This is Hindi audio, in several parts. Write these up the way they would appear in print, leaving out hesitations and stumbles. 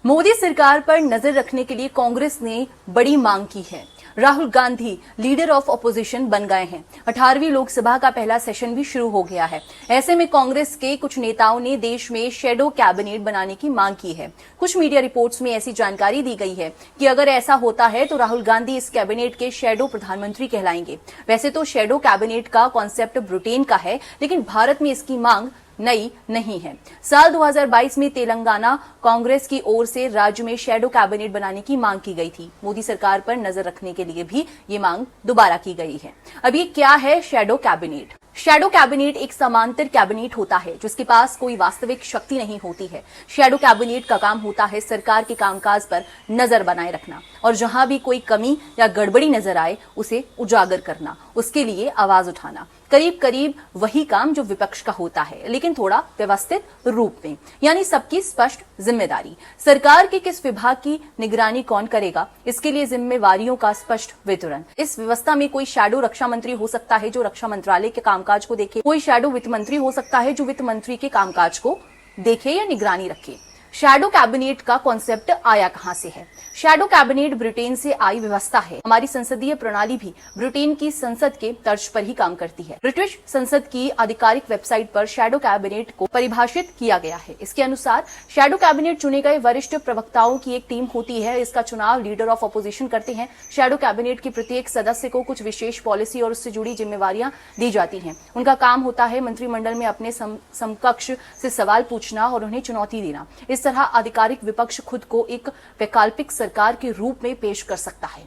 मोदी सरकार पर नजर रखने के लिए कांग्रेस ने बड़ी मांग की है। Rahul Gandhi leader of opposition बन गए हैं। 18वीं लोकसभा का पहला सेशन भी शुरू हो गया है। ऐसे में कांग्रेस के कुछ नेताओं ने देश में शैडो कैबिनेट बनाने की मांग की है। कुछ मीडिया रिपोर्ट्स में ऐसी जानकारी दी गई है कि अगर ऐसा होता है तो राहुल गांधी इस कैबिनेट के शैडो प्रधानमंत्री कहलाएंगे। वैसे तो शैडो कैबिनेट का कॉन्सेप्ट ब्रिटेन का है, लेकिन भारत में इसकी मांग नई नहीं है। साल 2022 में तेलंगाना कांग्रेस की ओर से राज्य में शैडो कैबिनेट बनाने की मांग की गई थी। मोदी सरकार पर नजर रखने के लिए भी ये मांग दोबारा की गई है। अब ये क्या है शैडो कैबिनेट? शैडो कैबिनेट एक समांतर कैबिनेट होता है जिसके पास कोई वास्तविक शक्ति नहीं होती है। शैडो कैबिनेट का काम होता है सरकार के कामकाज पर नजर बनाए रखना और जहां भी कोई कमी या गड़बड़ी नजर आए उसे उजागर करना, उसके लिए आवाज उठाना। करीब करीब वही काम जो विपक्ष का होता है, लेकिन थोड़ा व्यवस्थित रूप में, यानी सबकी स्पष्ट जिम्मेदारी। सरकार के किस विभाग की निगरानी कौन करेगा, इसके लिए जिम्मेवारियों का स्पष्ट वितरण। इस व्यवस्था में कोई शैडो रक्षा मंत्री हो सकता है जो रक्षा मंत्रालय के कामकाज को देखे, कोई शैडो वित्त मंत्री हो सकता है जो वित्त मंत्री के कामकाज को देखे या निगरानी रखे। शैडो कैबिनेट का कॉन्सेप्ट आया कहां से है? शैडो कैबिनेट ब्रिटेन से आई व्यवस्था है। हमारी संसदीय प्रणाली भी ब्रिटेन की संसद के तर्ज पर ही काम करती है। ब्रिटिश संसद की आधिकारिक वेबसाइट पर शैडो कैबिनेट को परिभाषित किया गया है। इसके अनुसार शैडो कैबिनेट चुने गए वरिष्ठ प्रवक्ताओं की एक टीम होती है। इसका चुनाव लीडर ऑफ ऑपोजिशन करते हैं। शैडो कैबिनेट के प्रत्येक सदस्य को कुछ विशेष पॉलिसी और उससे जुड़ी जिम्मेवारियां दी जाती हैं। उनका काम होता है मंत्रिमंडल में अपने समकक्ष से सवाल पूछना और उन्हें चुनौती देना। इस तरह आधिकारिक विपक्ष खुद को एक वैकल्पिक सरकार के रूप में पेश कर सकता है।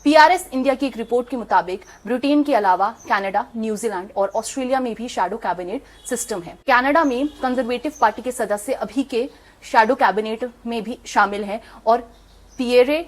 पीआरएस इंडिया की एक रिपोर्ट के मुताबिक ब्रिटेन के अलावा कनाडा, न्यूजीलैंड और ऑस्ट्रेलिया में भी शैडो कैबिनेट सिस्टम है। कनाडा में कंजर्वेटिव पार्टी के सदस्य अभी के शैडो कैबिनेट में भी शामिल हैं और पियरे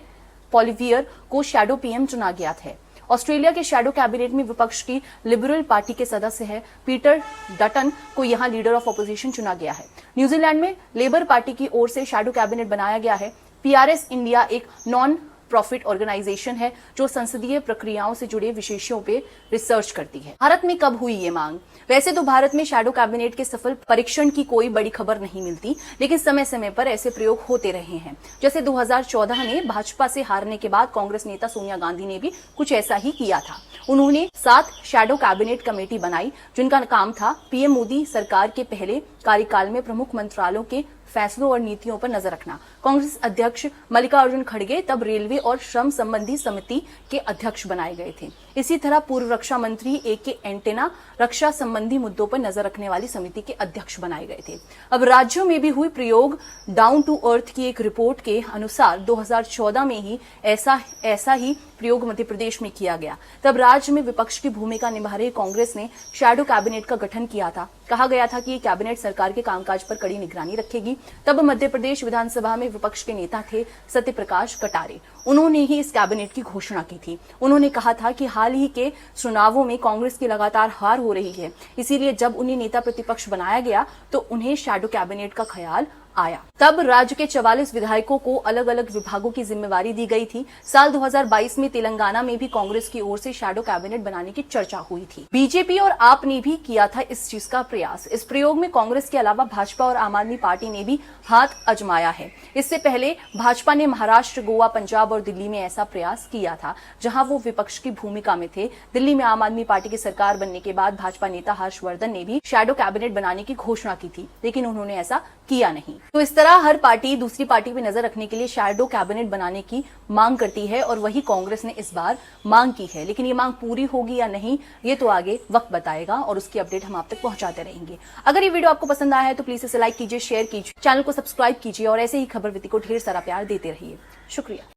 पॉलिवियर को शैडो पीएम चुना गया है। ऑस्ट्रेलिया के शैडो कैबिनेट में विपक्ष की लिबरल पार्टी के सदस्य है पीटर डटन को यहां लीडर ऑफ ऑपोजिशन चुना गया है। न्यूजीलैंड में लेबर पार्टी की ओर से शैडो कैबिनेट बनाया गया है। पीआरएस इंडिया एक नॉन प्रॉफिट ऑर्गेनाइजेशन है जो संसदीय प्रक्रियाओं से जुड़े विषयों पे रिसर्च करती है। भारत में कब हुई ये मांग? वैसे तो भारत में शैडो कैबिनेट के सफल परीक्षण की कोई बड़ी खबर नहीं मिलती, लेकिन समय समय पर ऐसे प्रयोग होते रहे हैं। जैसे 2014 में भाजपा से हारने के बाद कांग्रेस नेता सोनिया गांधी ने भी कुछ ऐसा ही किया था। उन्होंने 7 शैडो कैबिनेट कमेटी बनाई जिनका काम था पीएम मोदी सरकार के पहले कार्यकाल में प्रमुख मंत्रालयों के फैसलों और नीतियों पर नजर रखना। कांग्रेस अध्यक्ष मल्लिकार्जुन खड़गे तब रेलवे और श्रम संबंधी समिति के अध्यक्ष बनाए गए थे। इसी तरह पूर्व रक्षा मंत्री ए.के. एंटेना रक्षा संबंधी मुद्दों पर नजर रखने वाली समिति के अध्यक्ष बनाए गए थे। अब राज्यों में भी हुई प्रयोग। डाउन टू अर्थ की एक रिपोर्ट के अनुसार 2014 में ही ऐसा ही प्रयोग मध्य प्रदेश में किया गया। तब राज्य में विपक्ष की भूमिका निभा रही कांग्रेस ने शैडो कैबिनेट का गठन किया था। कहा गया था कि ये कैबिनेट सरकार के कामकाज पर कड़ी निगरानी रखेगी। तब मध्य प्रदेश विधानसभा में विपक्ष के नेता थे सत्यप्रकाश कटारे। उन्होंने ही इस कैबिनेट की घोषणा की थी। उन्होंने कहा था कि हाल ही के चुनावों में कांग्रेस की लगातार हार हो रही है, इसीलिए जब उन्हें नेता प्रतिपक्ष बनाया गया तो उन्हें शैडो कैबिनेट का ख्याल आया। तब राज्य के 44 विधायकों को अलग अलग विभागों की जिम्मेवारी दी गई थी। साल 2022 में तेलंगाना में भी कांग्रेस की ओर से शैडो कैबिनेट बनाने की चर्चा हुई थी। बीजेपी और आप ने भी किया था इस चीज का प्रयास। इस प्रयोग में कांग्रेस के अलावा भाजपा और आम आदमी पार्टी ने भी हाथ आजमाया है। इससे पहले भाजपा ने महाराष्ट्र, गोवा, पंजाब और दिल्ली में ऐसा प्रयास किया था जहां वो विपक्ष की भूमिका में थे। दिल्ली में आम आदमी पार्टी की सरकार बनने के बाद भाजपा नेता हर्षवर्धन ने भी शैडो कैबिनेट बनाने की घोषणा की थी, लेकिन उन्होंने ऐसा किया नहीं। तो इस तरह हर पार्टी दूसरी पार्टी पे नजर रखने के लिए शैडो कैबिनेट बनाने की मांग करती है और वही कांग्रेस ने इस बार मांग की है। लेकिन ये मांग पूरी होगी या नहीं, ये तो आगे वक्त बताएगा और उसकी अपडेट हम आप तक पहुंचाते रहेंगे। अगर ये वीडियो आपको पसंद आया है तो प्लीज इसे लाइक कीजिए, शेयर कीजिए, चैनल को सब्सक्राइब कीजिए और ऐसे ही खबर विधि को ढेर सारा प्यार देते रहिए। शुक्रिया।